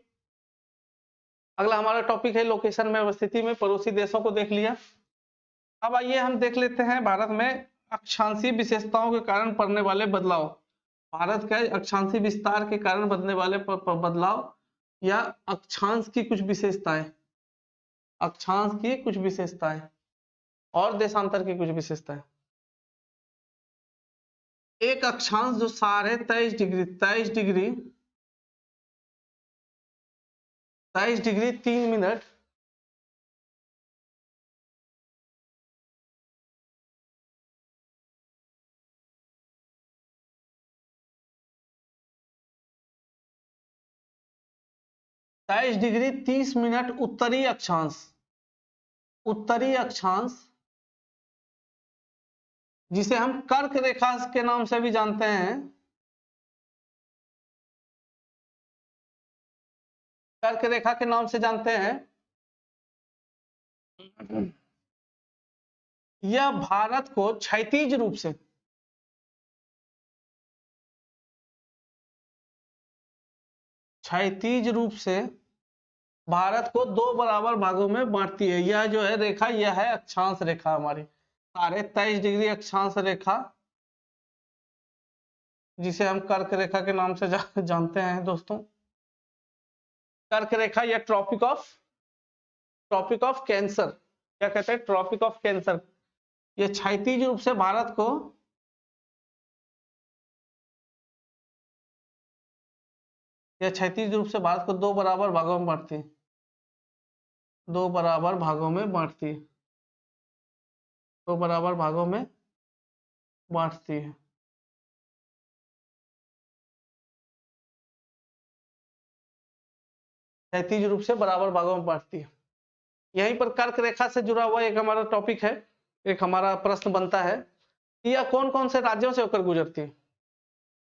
अगला हमारा टॉपिक है लोकेशन में अवस्थिति में पड़ोसी देशों को देख लिया। अब आइए हम देख लेते हैं भारत में अक्षांशीय विशेषताओं के कारण पड़ने वाले बदलाव। भारत के अक्षांशीय विस्तार के कारण बनने वाले बदलाव या अक्षांश की कुछ विशेषताएं, अक्षांश की कुछ विशेषताएं और देशांतर की कुछ विशेषताएं। एक अक्षांश जो 23.5 degree 23 degree 3 minute 23 degree 30 minute उत्तरी अक्षांश, उत्तरी अक्षांश जिसे हम कर्क रेखा के नाम से भी जानते हैं, कर्क रेखा के नाम से जानते हैं। यह भारत को क्षैतिज रूप से भारत को 2 बराबर भागों में बांटती है। यह जो है रेखा, यह है अक्षांश रेखा हमारी 23.5 डिग्री अक्षांश रेखा, जिसे हम कर्क रेखा के नाम से जानते हैं दोस्तों। कर्क रेखा या ट्रॉपिक ऑफ कैंसर, क्या कहते हैं, ट्रॉपिक ऑफ कैंसर। यह क्षैतिज रूप से भारत को भारत को 2 बराबर भागों में बांटती है, 2 बराबर भागों में बांटती है, 2 बराबर भागों में बांटती है। क्षैतिज रूप से बराबर भागों में बांटती है। यहीं पर कर्क रेखा से जुड़ा हुआ एक हमारा टॉपिक है, एक हमारा प्रश्न बनता है कि यह कौन कौन से राज्यों से होकर गुजरती है।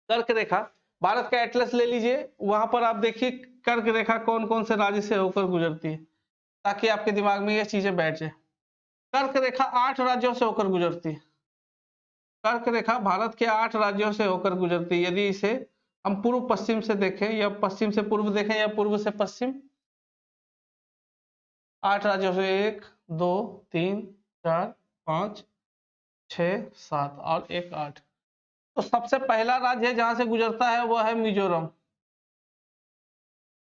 कर्क रेखा, भारत का एटलस ले लीजिए, वहां पर आप देखिए कर्क रेखा कौन कौन से राज्य से होकर गुजरती है, ताकि आपके दिमाग में ये चीजें बैठ जाए। कर्क रेखा 8 राज्यों से होकर गुजरती है। कर्क रेखा भारत के 8 राज्यों से होकर गुजरती है। यदि इसे हम पूर्व पश्चिम से देखें या पश्चिम से पूर्व देखें या पूर्व से पश्चिम, 8 राज्यों से 1 2 3 4 5 6 7 और 1 8। तो सबसे पहला राज्य है जहां से गुजरता है वह है मिजोरम।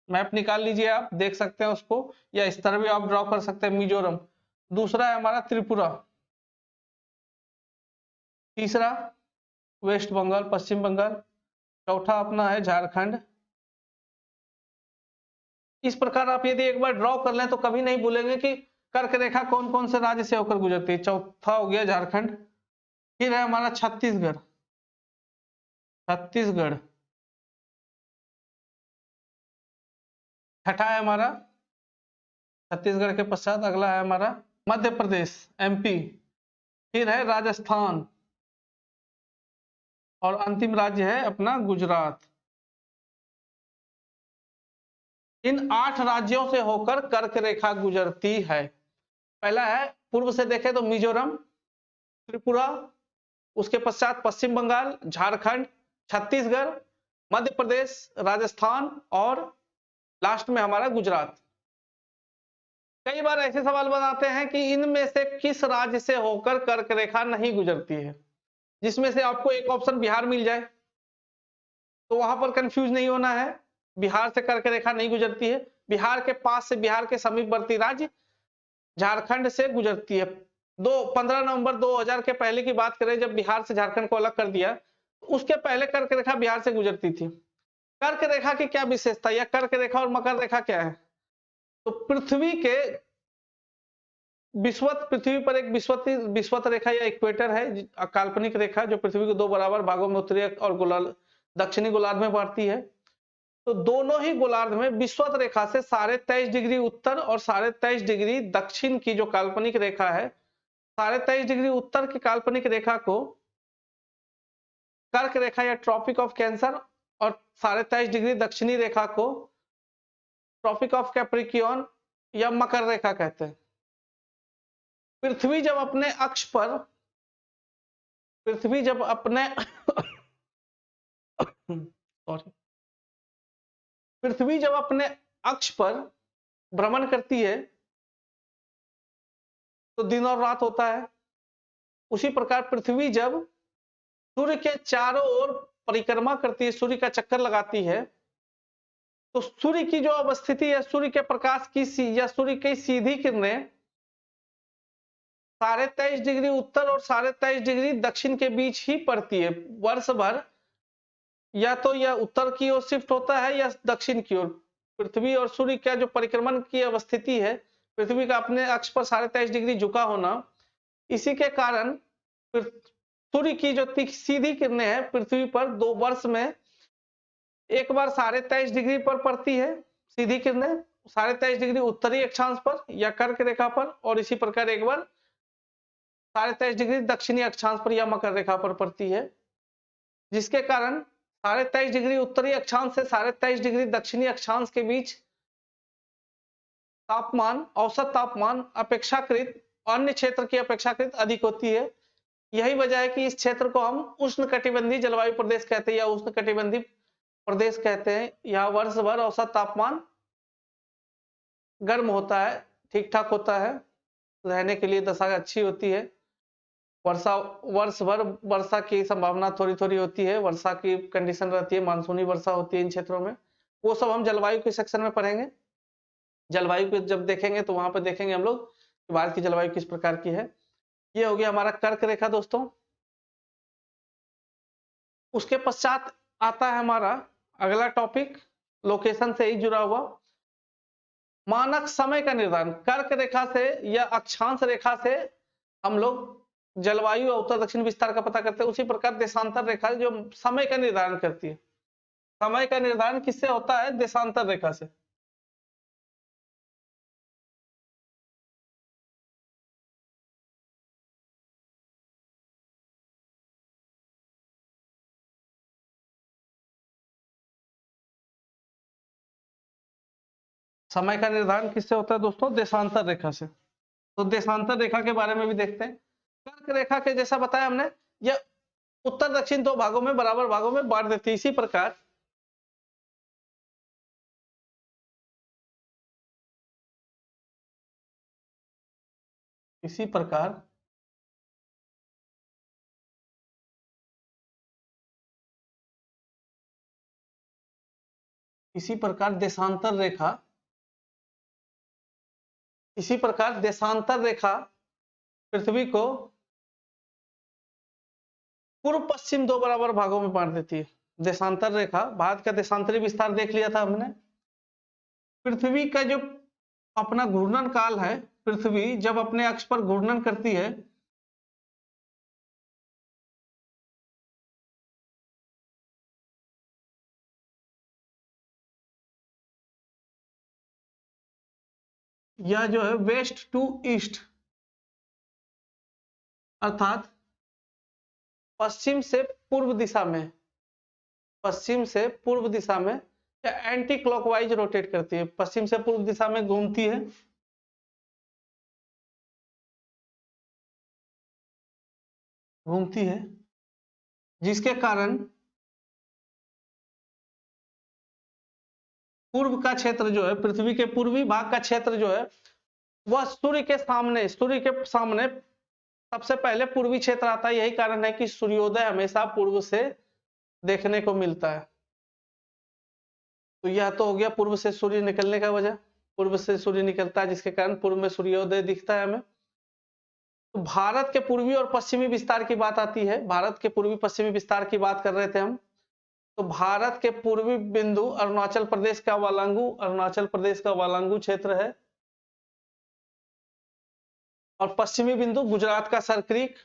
मैप निकाल लीजिए, आप देख सकते हैं उसको, या इस तरह भी आप ड्रॉ कर सकते हैं मिजोरम। दूसरा है हमारा त्रिपुरा, तीसरा वेस्ट बंगाल, पश्चिम बंगाल, चौथा अपना है झारखंड। इस प्रकार आप यदि एक बार ड्रॉ कर लें तो कभी नहीं भूलेंगे कि कर्क रेखा कौन कौन से राज्य से होकर गुजरती है। चौथा हो गया झारखंड, फिर है हमारा छत्तीसगढ़, छठा है हमारा छत्तीसगढ़ के पश्चात अगला है हमारा मध्य प्रदेश, एमपी, फिर है राजस्थान और अंतिम राज्य है अपना गुजरात। इन 8 राज्यों से होकर कर्क रेखा गुजरती है। पहला है पूर्व से देखें तो मिजोरम, त्रिपुरा, उसके पश्चात पश्चिम बंगाल, झारखंड, छत्तीसगढ़, मध्य प्रदेश, राजस्थान और लास्ट में हमारा गुजरात। कई बार ऐसे सवाल बनाते हैं कि इनमें से किस राज्य से होकर कर्क रेखा नहीं गुजरती है, जिसमें से आपको एक ऑप्शन बिहार मिल जाए, तो वहां पर कंफ्यूज नहीं होना है। बिहार से कर्क रेखा नहीं गुजरती है। बिहार के पास से, बिहार के समीपवर्ती राज्य झारखंड से गुजरती है। 15 नवंबर 2000 के पहले की बात करें, जब बिहार से झारखंड को अलग कर दिया, उसके पहले कर्क रेखा बिहार से गुजरती थी। कर्क रेखा की क्या विशेषता, या कर्क रेखा और मकर रेखा क्या है? तो पृथ्वी के पृथ्वी पर एक विषुवत रेखा या इक्वेटर है, काल्पनिक रेखा, जो पृथ्वी को 2 बराबर भागों में उत्तरी और दक्षिणी गोलार्ध में बांटती है। तो दोनों ही गोलार्ध में विषुवत रेखा से 23.5 डिग्री उत्तर और 23.5 डिग्री दक्षिण की जो काल्पनिक रेखा है, 23.5 डिग्री उत्तर की काल्पनिक रेखा को कर्क रेखा या ट्रॉपिक ऑफ कैंसर और 23.5 डिग्री दक्षिणी रेखा को ट्रॉपिक ऑफ कैप्रिकॉर्न या मकर रेखा कहते हैं। पृथ्वी जब अपने अक्ष पर पृथ्वी जब अपने सॉरी पृथ्वी जब अपने अक्ष पर भ्रमण करती है तो दिन और रात होता है। उसी प्रकार पृथ्वी जब सूर्य के चारों ओर परिक्रमा करती है, सूर्य का चक्कर लगाती है, तो सूर्य की जो अवस्थिति है, सूर्य के प्रकाश की या सूर्य की सीधी किरणें 23.5 डिग्री उत्तर और 23.5 डिग्री दक्षिण के बीच ही पड़ती है। वर्ष भर या तो यह उत्तर की ओर शिफ्ट होता है या दक्षिण की ओर। पृथ्वी और सूर्य का जो परिक्रमण की अवस्थिति है, पृथ्वी का अपने अक्ष पर 23.5 डिग्री झुका होना, इसी के कारण सूर्य की जो सीधी किरणें हैं पृथ्वी पर 2 वर्ष में एक बार 23.5 डिग्री पर पड़ती है सीधी किरणें, 23.5 डिग्री उत्तरी अक्षांश पर या कर्क रेखा पर, और इसी प्रकार एक बार 23.5 डिग्री दक्षिणी अक्षांश पर या मकर रेखा पर पड़ती है, जिसके कारण 23.5 डिग्री उत्तरी अक्षांश से 23.5 डिग्री दक्षिणी अक्षांश के बीच तापमान, औसत तापमान अपेक्षाकृत अन्य क्षेत्र की अपेक्षाकृत अधिक होती है। यही वजह है कि इस क्षेत्र को हम उष्णकटिबंधीय जलवायु प्रदेश कहते हैं या उष्णकटिबंधीय प्रदेश कहते हैं। यहाँ वर्ष भर औसत तापमान गर्म होता है, ठीक ठाक होता है, रहने के लिए दशा अच्छी होती है। वर्ष भर वर्षा की संभावना थोड़ी थोड़ी होती है, वर्षा की कंडीशन रहती है, मानसूनी वर्षा होती है इन क्षेत्रों में। वो सब हम जलवायु के सेक्शन में पढ़ेंगे। जलवायु को जब देखेंगे तो वहां पर देखेंगे हम लोग कि भारत की जलवायु किस प्रकार की है। ये हो गया हमारा कर्क रेखा दोस्तों। उसके पश्चात आता है हमारा अगला टॉपिक, लोकेशन से ही जुड़ा हुआ, मानक समय का निर्धारण। कर्क रेखा से या अक्षांश रेखा से हम लोग जलवायु और उत्तर दक्षिण विस्तार का पता करते हैं। उसी प्रकार देशांतर रेखा जो समय का निर्धारण करती है। समय का निर्धारण किससे होता है? देशांतर रेखा से। समय का निर्धारण किससे होता है दोस्तों? देशांतर रेखा से। तो देशांतर रेखा के बारे में भी देखते हैं। कर्क रेखा के जैसा बताया हमने, यह उत्तर दक्षिण 2 भागों में बराबर भागों में बांट देती है। इसी प्रकार इसी प्रकार इसी प्रकार देशांतर रेखा इसी प्रकार देशांतर रेखा पृथ्वी को पूर्व पश्चिम 2 बराबर भागों में बांट देती है। देशांतर रेखा, भारत का देशांतरी विस्तार देख लिया था हमने। पृथ्वी का जो अपना घूर्णन काल है, पृथ्वी जब अपने अक्ष पर घूर्णन करती है यह जो है वेस्ट टू ईस्ट अर्थात पश्चिम से पूर्व दिशा में, पश्चिम से पूर्व दिशा में या एंटी क्लॉकवाइज रोटेट करती है, पश्चिम से पूर्व दिशा में घूमती है। जिसके कारण पूर्व का क्षेत्र जो है, पृथ्वी के पूर्वी भाग का क्षेत्र जो है वह सूर्य के सामने सबसे पहले पूर्वी क्षेत्र आता है। यही कारण है कि सूर्योदय हमेशा पूर्व से देखने को मिलता है। तो यह तो हो गया पूर्व से सूर्य निकलने का वजह, पूर्व से सूर्य निकलता है जिसके कारण पूर्व में सूर्योदय दिखता है हमें। तो भारत के पूर्वी और पश्चिमी विस्तार की बात आती है। भारत के पूर्वी पश्चिमी विस्तार की बात कर रहे थे हम। तो भारत के पूर्वी बिंदु अरुणाचल प्रदेश का वालांगू क्षेत्र है, और पश्चिमी बिंदु गुजरात का सरक्रीक।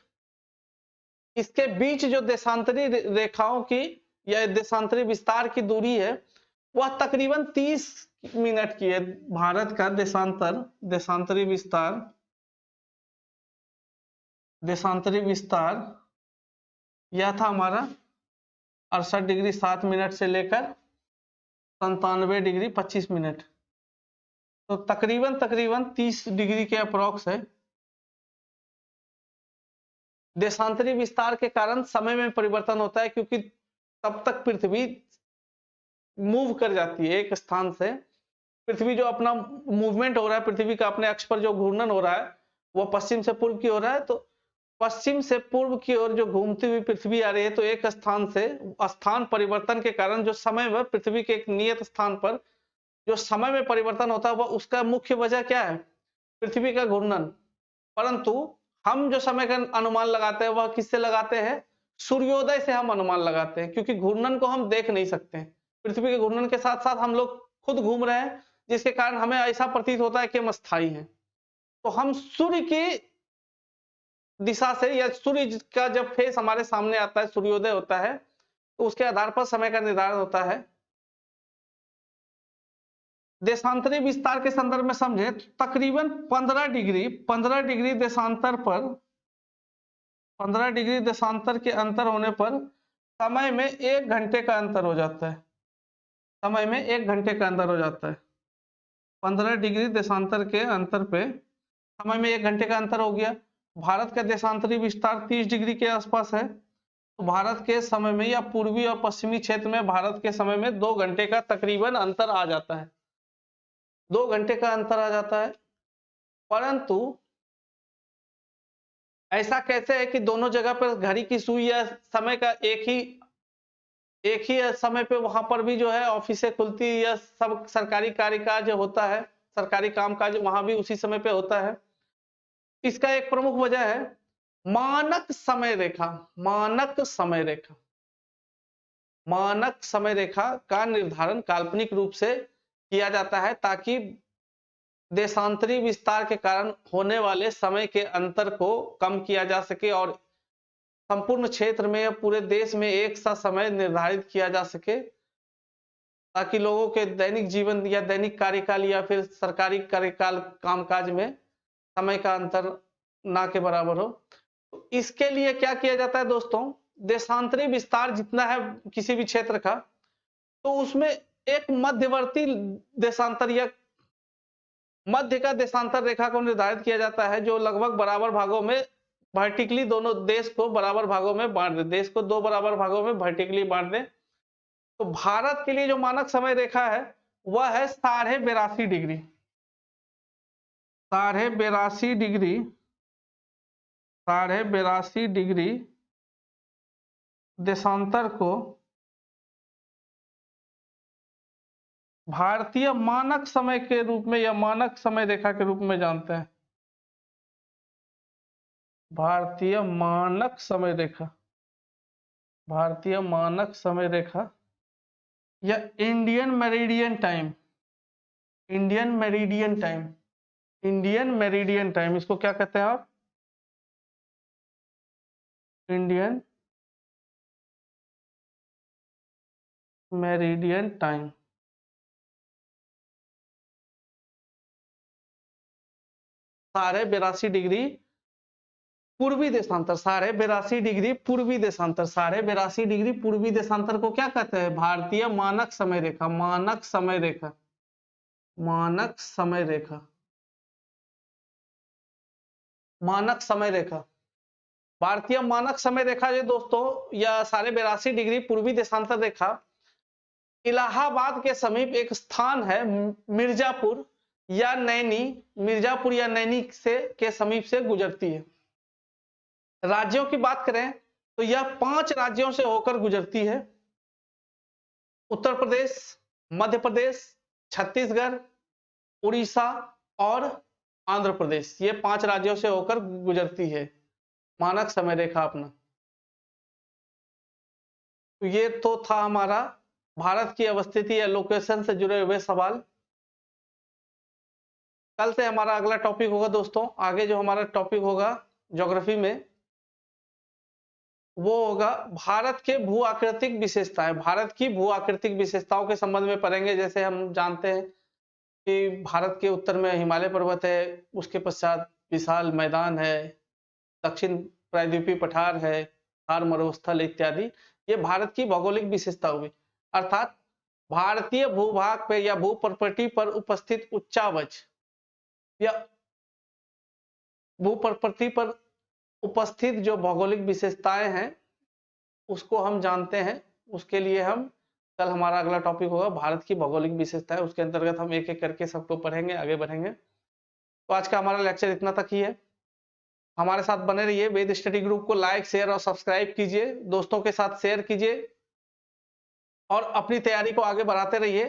इसके बीच जो देशांतरी रेखाओं की या देशांतरी विस्तार की दूरी है वह तकरीबन 30 मिनट की है। भारत का देशांतरी विस्तार यह था हमारा 68 डिग्री 7 मिनट से लेकर 97 डिग्री 25 मिनट, तो तकरीबन 30 डिग्री के अप्रोक्स है। देशांतरी विस्तार के कारण समय में परिवर्तन होता है, क्योंकि तब तक पृथ्वी मूव कर जाती है एक स्थान से। पृथ्वी जो अपना मूवमेंट हो रहा है, पृथ्वी का अपने अक्ष पर जो घूर्णन हो रहा है वो पश्चिम से पूर्व की हो रहा है, तो पश्चिम से पूर्व की ओर जो घूमती हुई पृथ्वी आ रही है, तो एक स्थान से स्थान परिवर्तन के कारण जो समय में पृथ्वी के एक नियत स्थान पर जो समय में परिवर्तन होता है, वह उसका मुख्य वजह क्या है? पृथ्वी का घूर्णन। परंतु हम जो समय का अनुमान लगाते हैं वह किससे लगाते हैं? सूर्योदय से हम अनुमान लगाते हैं, क्योंकि घूर्णन को हम देख नहीं सकते। पृथ्वी के घूर्णन के साथ साथ हम लोग खुद घूम रहे हैं, जिसके कारण हमें ऐसा प्रतीत होता है कि हम स्थायी हैं। तो हम सूर्य की दिशा से, या सूर्य का जब फेस हमारे सामने आता है, सूर्योदय होता है, तो उसके आधार पर समय का निर्धारण होता है। देशांतरी विस्तार के संदर्भ में समझे तो तकरीबन 15 डिग्री देशांतर पर, 15 डिग्री देशांतर के अंतर होने पर समय में 1 घंटे का अंतर हो जाता है। समय में 1 घंटे का अंतर हो जाता है। 15 डिग्री देशांतर के अंतर पे समय में 1 घंटे का अंतर हो गया। भारत का देशांतरी विस्तार 30 डिग्री के आसपास है, तो भारत के समय में या पूर्वी और पश्चिमी क्षेत्र में भारत के समय में 2 घंटे का तकरीबन अंतर आ जाता है। 2 घंटे का अंतर आ जाता है। परंतु ऐसा कैसे है कि दोनों जगह पर घड़ी की सुई या समय का एक ही समय पे वहां पर भी जो है ऑफिसें खुलती है, या सब सरकारी कार्यकाज होता है, सरकारी कामकाज वहां भी उसी समय पे होता है? इसका एक प्रमुख वजह है मानक समय रेखा। मानक समय रेखा, मानक समय रेखा का निर्धारण काल्पनिक रूप से किया जाता है, ताकि देशांतरी विस्तार के कारण होने वाले समय के अंतर को कम किया जा सके और संपूर्ण क्षेत्र में या पूरे देश में एक सा समय निर्धारित किया जा सके, ताकि लोगों के दैनिक जीवन या दैनिक कार्यकाल या फिर सरकारी कार्यकाल कामकाज में समय का अंतर ना के बराबर हो। तो इसके लिए क्या किया जाता है दोस्तों? देशांतरी विस्तार जितना है किसी भी क्षेत्र का, तो उसमें एक मध्यवर्ती देशांतर या मध्य का देशांतर रेखा को निर्धारित किया जाता है, जो लगभग बराबर भागों में वर्टिकली दोनों देश को बराबर भागों में बांट दे, देश को 2 बराबर भागों में वर्टिकली बांट दे। तो भारत के लिए जो मानक समय रेखा है वह है 82.5 डिग्री। 82.5 डिग्री, 82.5 डिग्री देशांतर को भारतीय मानक समय के रूप में या मानक समय रेखा के रूप में जानते हैं। भारतीय मानक समय रेखा, भारतीय मानक समय रेखा या Indian meridian time, Indian meridian time, Indian meridian time, इसको क्या कहते हैं आप? Indian meridian time. साढ़े 82 डिग्री पूर्वी देशांतर, 82.5 डिग्री पूर्वी देशांतर, 82.5 डिग्री पूर्वी देशांतर को क्या कहते हैं? भारतीय मानक समय रेखा। मानक समय रेखा, मानक समय रेखा, मानक समय रेखा। भारतीय मानक समय रेखा ये दोस्तों, या 82.5 डिग्री पूर्वी देशांतर रेखा इलाहाबाद के समीप एक स्थान है मिर्जापुर या नैनी, मिर्जापुर या नैनी से के समीप से गुजरती है। राज्यों की बात करें तो यह 5 राज्यों से होकर गुजरती है। उत्तर प्रदेश, मध्य प्रदेश, छत्तीसगढ़, उड़ीसा और आंध्र प्रदेश, ये 5 राज्यों से होकर गुजरती है मानक समय रेखा अपना। तो ये तो था हमारा भारत की अवस्थिति या लोकेशन से जुड़े हुए सवाल। कल से हमारा अगला टॉपिक होगा दोस्तों, आगे जो हमारा टॉपिक होगा ज्योग्राफी में वो होगा भारत के भू आकृतिक विशेषताएं। भारत की भू आकृतिक विशेषताओं के संबंध में पढ़ेंगे। जैसे हम जानते हैं कि भारत के उत्तर में हिमालय पर्वत है, उसके पश्चात विशाल मैदान है, दक्षिण प्रायद्वीपीय पठार है, थार मरुस्थल इत्यादि। ये भारत की भौगोलिक विशेषता हुई, अर्थात भारतीय भूभाग पे या भू प्रॉपर्टी पर उपस्थित उच्चावच या भू प्रॉपर्टी पर उपस्थित जो भौगोलिक विशेषताएं हैं उसको हम जानते हैं। उसके लिए हम कल हमारा अगला टॉपिक होगा भारत की भौगोलिक विशेषताएं, उसके अंतर्गत हम एक एक करके सबको पढ़ेंगे, आगे बढ़ेंगे। तो आज का हमारा लेक्चर इतना तक ही है। हमारे साथ बने रहिए। वेद स्टडी ग्रुप को लाइक शेयर और सब्सक्राइब कीजिए, दोस्तों के साथ शेयर कीजिए और अपनी तैयारी को आगे बढ़ाते रहिए।